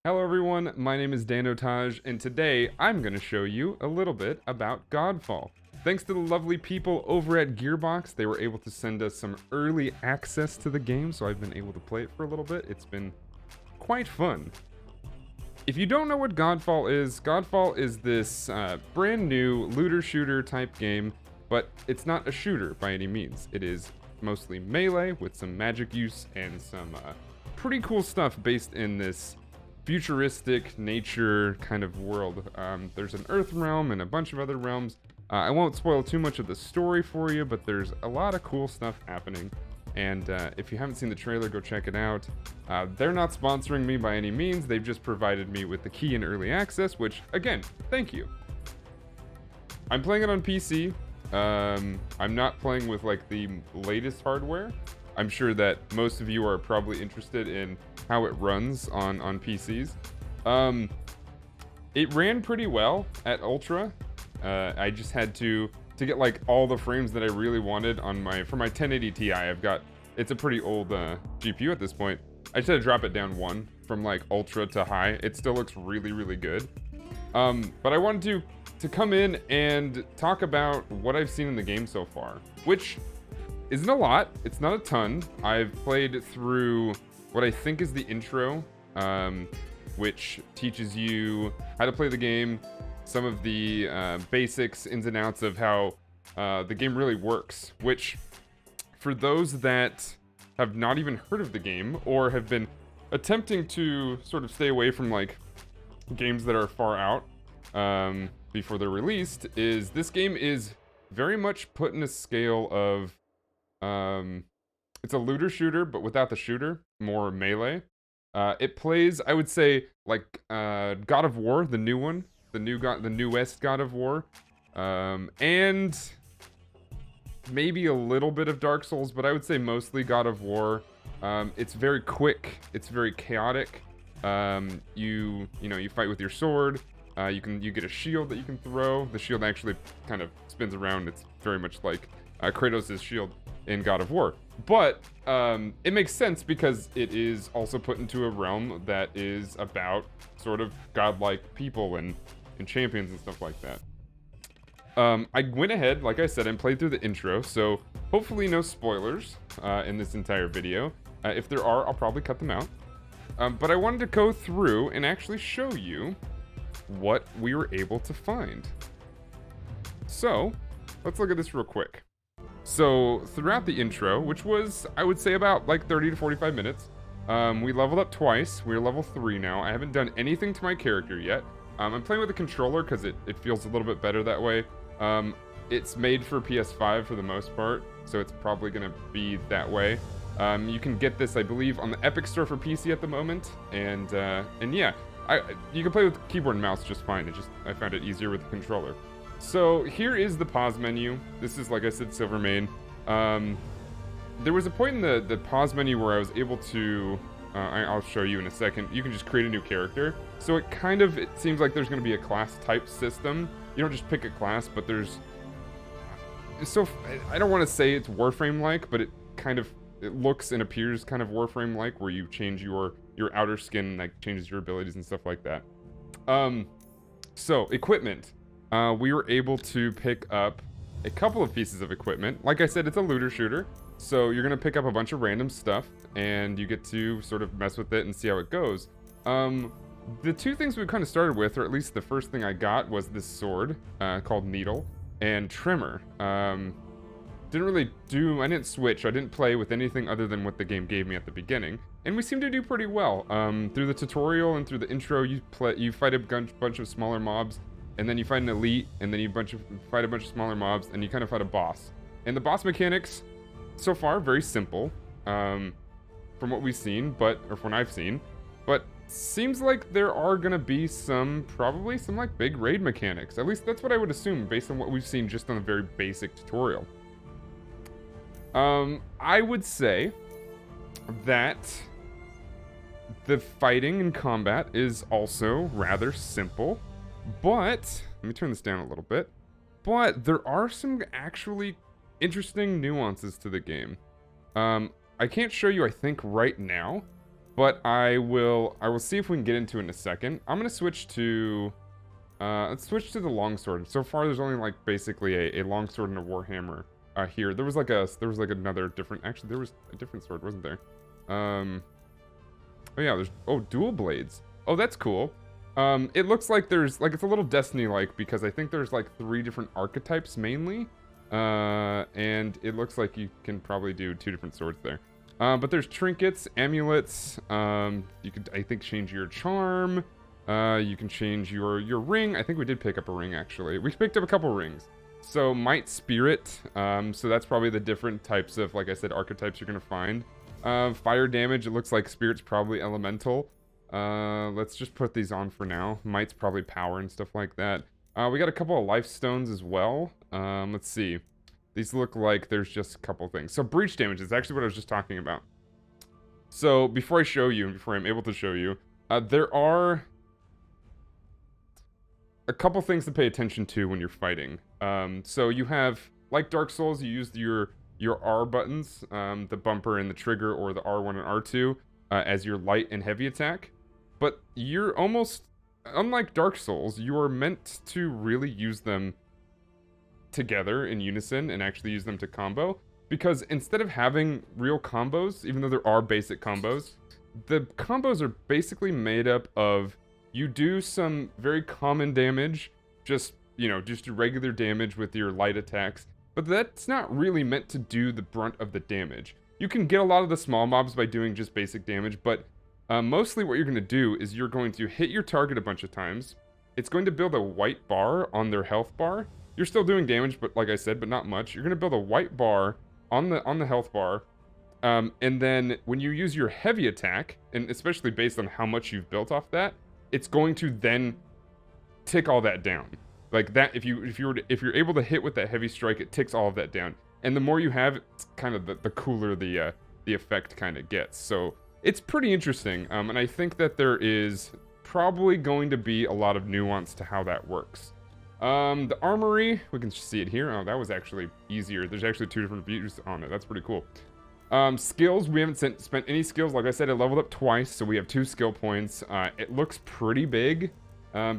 Hello everyone, my name is Danotage, and today I'm going to show you a little bit about Godfall. Thanks to the lovely people over at Gearbox, they were able to send us some early access to the game, so I've been able to play it for a little bit. It's been quite fun. If you don't know what Godfall is this brand new looter shooter type game, but it's not a shooter by any means. It is mostly melee with some magic use and some pretty cool stuff based in this futuristic nature kind of world. There's an Earth realm and a bunch of other realms. I won't spoil too much of the story for you, but there's a lot of cool stuff happening. And if you haven't seen the trailer, go check it out. They're not sponsoring me by any means. They've just provided me with the key in early access, which, again, thank you. I'm playing it on PC. I'm not playing with like the latest hardware. I'm sure that most of you are probably interested in how it runs on PCs. It ran pretty well at Ultra. I just had to get like all the frames that I really wanted on for my 1080 Ti. It's a pretty old GPU at this point. I just had to drop it down one from like Ultra to high. It still looks really, really good. But I wanted to come in and talk about what I've seen in the game so far, which isn't a lot. It's not a ton. I've played through what I think is the intro, which teaches you how to play the game, some of the basics, ins and outs of how the game really works, which for those that have not even heard of the game or have been attempting to sort of stay away from like games that are far out before they're released, is this game is very much put in a scale of it's a looter shooter, but without the shooter, more melee. It plays, I would say, like God of War, the new one, the newest God of War, and maybe a little bit of Dark Souls, but I would say mostly God of War. It's very quick, it's very chaotic. You fight with your sword. You get a shield that you can throw. The shield actually kind of spins around. It's very much like Kratos' shield in God of War. But it makes sense because it is also put into a realm that is about sort of godlike people and champions and stuff like that. I went ahead, like I said, and played through the intro, so hopefully no spoilers in this entire video. If there are, I'll probably cut them out. But I wanted to go through and actually show you what we were able to find. So, let's look at this real quick. So, throughout the intro, which was, I would say, about like 30 to 45 minutes, we leveled up twice. We're level 3 now. I haven't done anything to my character yet. I'm playing with the controller because it feels a little bit better that way. It's made for PS5 for the most part, so it's probably going to be that way. You can get this, I believe, on the Epic Store for PC at the moment, and yeah, you can play with keyboard and mouse just fine. I found it easier with the controller. So here is the pause menu. This is, like I said, Silvermane. There was a point in the pause menu where I was able to, I'll show you in a second, you can just create a new character. So it seems like there's going to be a class type system. You don't just pick a class, but I don't want to say it's Warframe-like, but it looks and appears kind of Warframe-like, where you change your outer skin, like changes your abilities and stuff like that. So equipment. We were able to pick up a couple of pieces of equipment. Like I said, it's a looter shooter, so you're gonna pick up a bunch of random stuff, and you get to sort of mess with it and see how it goes. The two things we kind of started with, or at least the first thing I got, was this sword called Needle and Tremor. I didn't switch. I didn't play with anything other than what the game gave me at the beginning, and we seem to do pretty well. Through the tutorial and through the intro, you fight a bunch of smaller mobs, and then you fight an elite, and then you fight a bunch of smaller mobs, and you kind of fight a boss. And the boss mechanics, so far, very simple, from what we've seen, or from what I've seen, but seems like there are gonna be probably some like big raid mechanics. At least that's what I would assume based on what we've seen just on a very basic tutorial. I would say that the fighting and combat is also rather simple. But, let me turn this down a little bit, but there are some actually interesting nuances to the game. I can't show you, I think, right now, But I will see if we can get into it in a second. I'm gonna switch to let's switch to the longsword. So far there's only like basically a longsword and a warhammer here. There was like another different, actually there was a different sword, wasn't there? Oh yeah, there's dual blades. Oh, that's cool. It looks like there's like, it's a little Destiny like, because I think there's like 3 different archetypes mainly. And it looks like you can probably do 2 different swords there. But there's trinkets, amulets. You could, I think, change your charm. You can change your ring. I think we did pick up a ring, actually. We picked up a couple rings. So, Might Spirit. So that's probably the different types of, like I said, archetypes you're going to find. Fire damage, it looks like Spirit's probably elemental. Let's just put these on for now. Might's probably power and stuff like that. We got a couple of life stones as well. Let's see. These look like there's just a couple things. So breach damage is actually what I was just talking about. So before I show you, before I'm able to show you, there are a couple things to pay attention to when you're fighting. So you have, like Dark Souls, you use your R buttons, the bumper and the trigger, or the R1 and R2, as your light and heavy attack. But you're almost, unlike Dark Souls, you are meant to really use them together in unison and actually use them to combo, because instead of having real combos, even though there are basic combos, the combos are basically made up of, you do some very common damage, just do regular damage with your light attacks, but that's not really meant to do the brunt of the damage. You can get a lot of the small mobs by doing just basic damage, but mostly what you're going to do is you're going to hit your target a bunch of times. It's going to build a white bar on their health bar. You're still doing damage, but like I said, but not much. You're going to build a white bar on the health bar. And then when you use your heavy attack, and especially based on how much you've built off that, it's going to then tick all that down. Like that, if you're able to hit with that heavy strike, it ticks all of that down. And the more you have, it's kind of the cooler the effect kind of gets. So it's pretty interesting. And I think that there is probably going to be a lot of nuance to how that works. The armory, we can see it here. Oh, that was actually easier. There's actually 2 different views on it. That's pretty cool. Skills, we haven't spent any skills. Like I said, I leveled up twice, so we have 2 skill points. It looks pretty big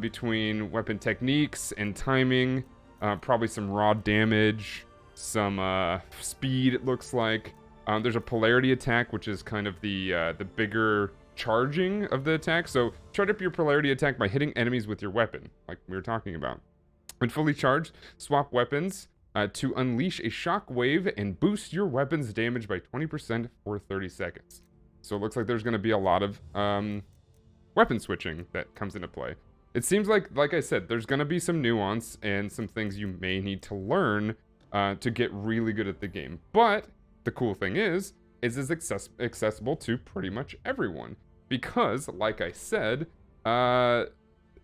between weapon techniques and timing. Probably some raw damage, some speed, it looks like. There's a Polarity Attack, which is kind of the bigger charging of the attack. So charge up your Polarity Attack by hitting enemies with your weapon, like we were talking about. When fully charged, swap weapons to unleash a shock wave and boost your weapon's damage by 20% for 30 seconds. So it looks like there's going to be a lot of weapon switching that comes into play. It seems like I said, there's going to be some nuance and some things you may need to learn to get really good at the game. But the cool thing is it's accessible to pretty much everyone. Because, like I said,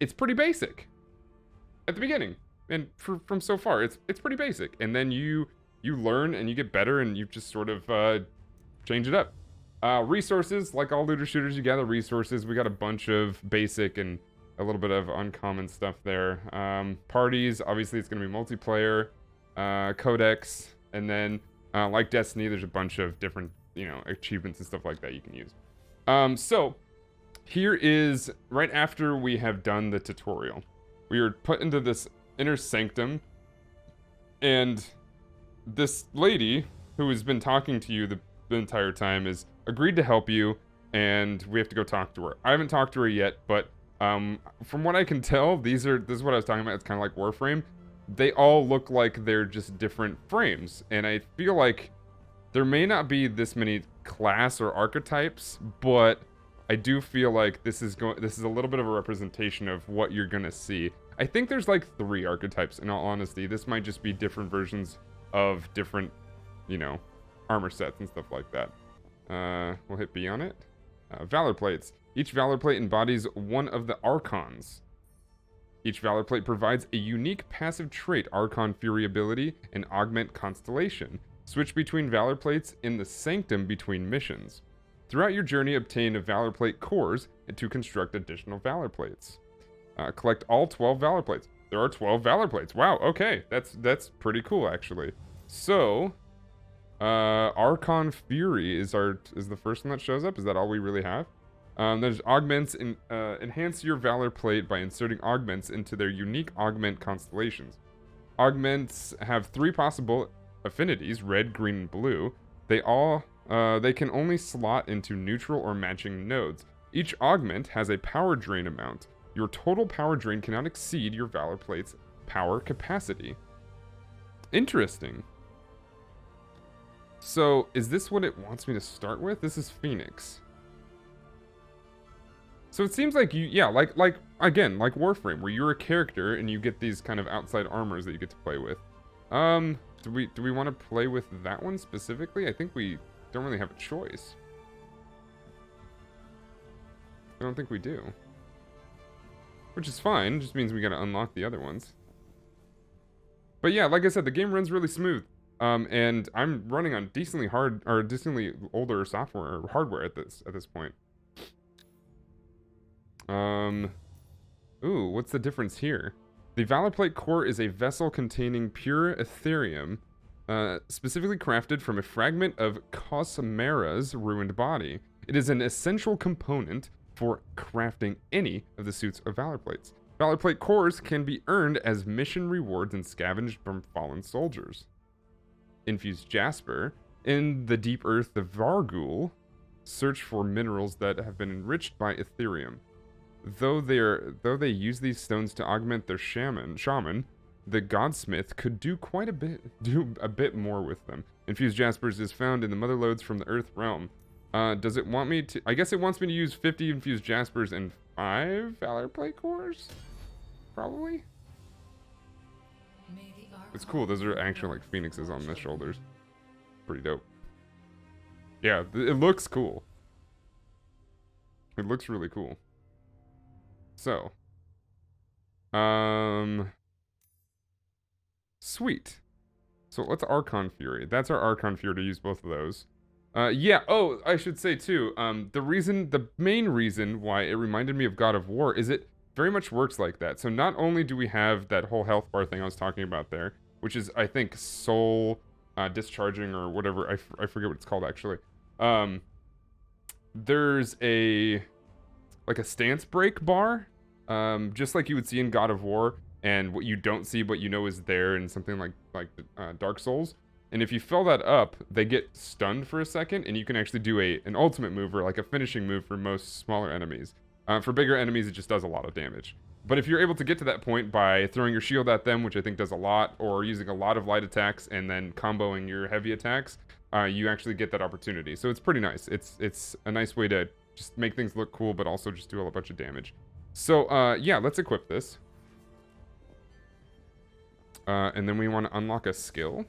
it's pretty basic at the beginning. And from so far, it's pretty basic. And then you learn and you get better and you just sort of change it up. Resources, like all looter shooters, you gather resources. We got a bunch of basic and a little bit of uncommon stuff there. Parties, obviously it's going to be multiplayer. Codex, and then like Destiny, there's a bunch of different, achievements and stuff like that you can use. So here is right after we have done the tutorial. We are put into this inner sanctum, and this lady who has been talking to you the entire time is agreed to help you, and we have to go talk to her. I haven't talked to her yet, but from what I can tell, this is what I was talking about. It's kind of like Warframe. They all look like they're just different frames, and I feel like there may not be this many class or archetypes, but I do feel like this is a little bit of a representation of what you're gonna see. I think there's like 3 archetypes, in all honesty. This might just be different versions of different, armor sets and stuff like that. We'll hit B on it. Valorplates. Each Valorplate embodies one of the Archons. Each Valorplate provides a unique passive trait, Archon Fury ability, and Augment Constellation. Switch between Valorplates in the Sanctum between missions. Throughout your journey, obtain Valorplate cores to construct additional Valorplates. Collect all 12 Valorplates. There are 12 Valorplates. Wow, okay. That's pretty cool, actually. So, Archon Fury is the first one that shows up. Is that all we really have? There's augments in enhance your valor plate by inserting augments into their unique augment constellations. Augments have 3 possible affinities: red, green, and blue. They can only slot into neutral or matching nodes. Each augment has a power drain amount. Your total power drain cannot exceed your valor plate's power capacity. Interesting. So, is this what it wants me to start with? This is Phoenix. So it seems like again, like Warframe, where you're a character and you get these kind of outside armors that you get to play with. Do we want to play with that one specifically? I think we don't really have a choice. I don't think we do. Which is fine, just means we gotta unlock the other ones. But yeah, like I said, the game runs really smooth. And I'm running on decently older software or hardware at this point. Ooh, what's the difference here? The Valorplate core is a vessel containing pure Ethereum, specifically crafted from a fragment of Cosmera's ruined body. It is an essential component for crafting any of the suits of Valorplates. Valorplate cores can be earned as mission rewards and scavenged from fallen soldiers. Infused Jasper. In the deep earth of Vargul, search for minerals that have been enriched by Ethereum. Though they use these stones to augment their shaman, the Godsmith could do a bit more with them. Infused Jaspers is found in the mother lodes from the Earth realm. Does it want me to? I guess it wants me to use 50 infused Jaspers and 5 Valorplate cores? Probably. It's cool. Those are actually like phoenixes on the shoulders. Pretty dope. Yeah, it looks cool. It looks really cool. So, sweet. So let's Archon Fury. That's our Archon Fury to use both of those. Yeah, oh, I should say too, the main reason why it reminded me of God of War is it very much works like that. So not only do we have that whole health bar thing I was talking about there, which is, I think, soul discharging or whatever, I forget what it's called actually. There's a stance break bar, just like you would see in God of War, and what you don't see but you know is there in something like Dark Souls. And if you fill that up, they get stunned for a second, and you can actually do an ultimate move or like a finishing move for most smaller enemies. For bigger enemies, it just does a lot of damage. But if you're able to get to that point by throwing your shield at them, which I think does a lot, or using a lot of light attacks and then comboing your heavy attacks, you actually get that opportunity. So it's pretty nice. It's a nice way to just make things look cool, but also just do a bunch of damage. So, yeah, let's equip this. And then we want to unlock a skill.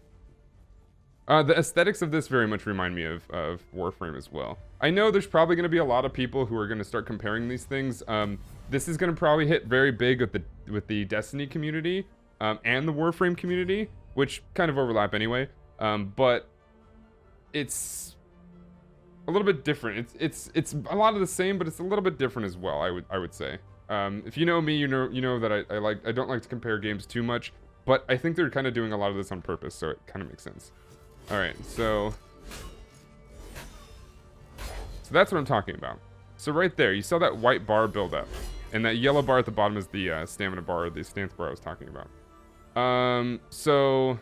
The aesthetics of this very much remind me of Warframe as well. I know there's probably going to be a lot of people who are going to start comparing these things. This is going to probably hit very big with the Destiny community and the Warframe community, which kind of overlap anyway. But it's a little bit different. It's a lot of the same, but it's a little bit different as well. I would say. If you know me, you know that I don't like to compare games too much, but I think they're kind of doing a lot of this on purpose, so it kind of makes sense. All right, so that's what I'm talking about. So right there, you saw that white bar build up, and that yellow bar at the bottom is the stamina bar, or the stance bar I was talking about. So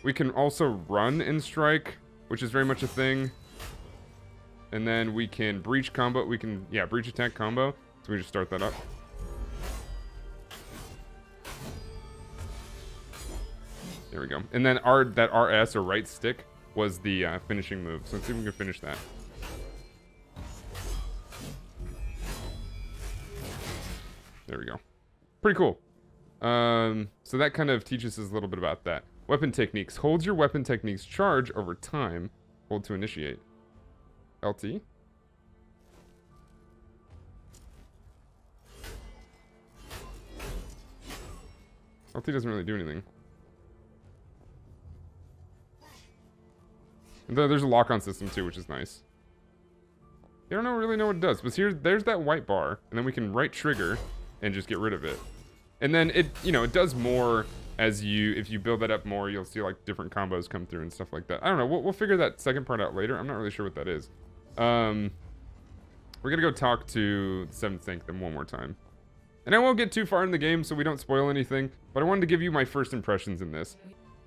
we can also run and strike, which is very much a thing. And then we can breach combo. We can, yeah, breach attack combo. So we just start that up. There we go. And then that RS, or right stick, was the finishing move. So let's see if we can finish that. There we go. Pretty cool. So that kind of teaches us a little bit about that. Weapon techniques. Hold your weapon techniques charge over time. Hold to initiate. LT. LT doesn't really do anything. And there's a lock-on system too, which is nice. I don't really know what it does, but there's that white bar, and then we can right trigger and just get rid of it. And then it does more if you build that up more, you'll see like different combos come through and stuff like that. I don't know. We'll figure that second part out later. I'm not really sure what that is. We're gonna go talk to the 7th Sanctum one more time. And I won't get too far in the game so we don't spoil anything, but I wanted to give you my first impressions in this.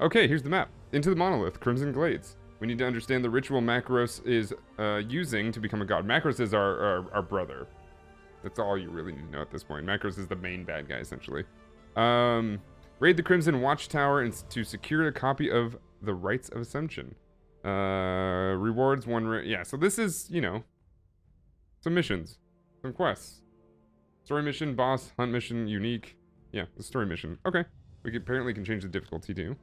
Okay, here's the map. Into the Monolith, Crimson Glades. We need to understand the ritual Macros is using to become a god. Macros is our brother. That's all you really need to know at this point. Macros is the main bad guy, essentially. Raid the Crimson Watchtower and to secure a copy of the Rites of Ascension. Rewards one... yeah, so this is, you know, some missions. Some quests. Story mission, boss, hunt mission, unique. Yeah, the story mission. Okay. We apparently can change the difficulty too.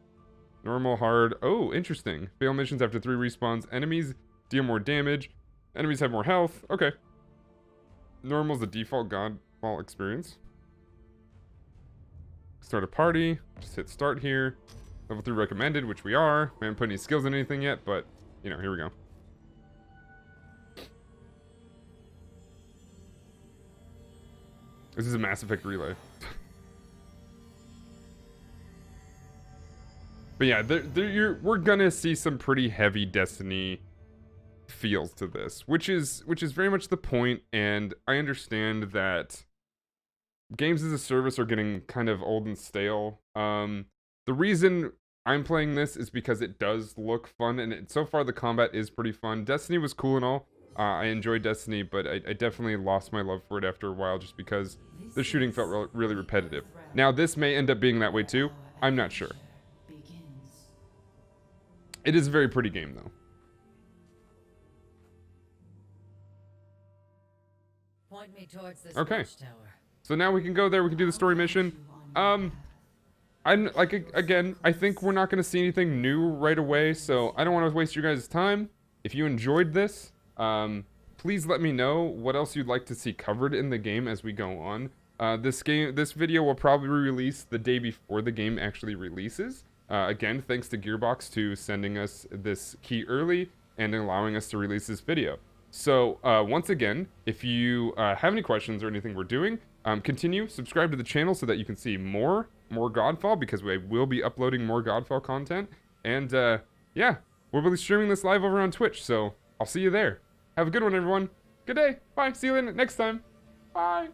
Normal, hard. Oh, interesting. Fail missions after 3 respawns. Enemies deal more damage. Enemies have more health. Okay. Normal is the default Godfall experience. Start a party. Just hit start here. Level 3 recommended, which we are. We haven't put any skills in anything yet, but, you know, here we go. This is a Mass Effect relay. But yeah, we're gonna see some pretty heavy Destiny feels to this, which is very much the point, and I understand that games as a service are getting kind of old and stale. The reason I'm playing this is because it does look fun, and so far the combat is pretty fun. Destiny was cool and all. I enjoyed Destiny, but I definitely lost my love for it after a while just because the shooting felt really repetitive. Now, this may end up being that way too. I'm not sure. It is a very pretty game, though. Point me towards this okay. So now we can go there. We can do the story mission. Again, I think we're not going to see anything new right away, so I don't want to waste your guys' time. If you enjoyed this, please let me know what else you'd like to see covered in the game as we go on. This video will probably release the day before the game actually releases. Again, thanks to Gearbox to sending us this key early and allowing us to release this video. So once again, if you have any questions or anything we're doing, continue, subscribe to the channel so that you can see more Godfall, because we will be uploading more Godfall content. And yeah, we'll be streaming this live over on Twitch, so I'll see you there. Have a good one, everyone. Good day. Bye. See you next time. Bye.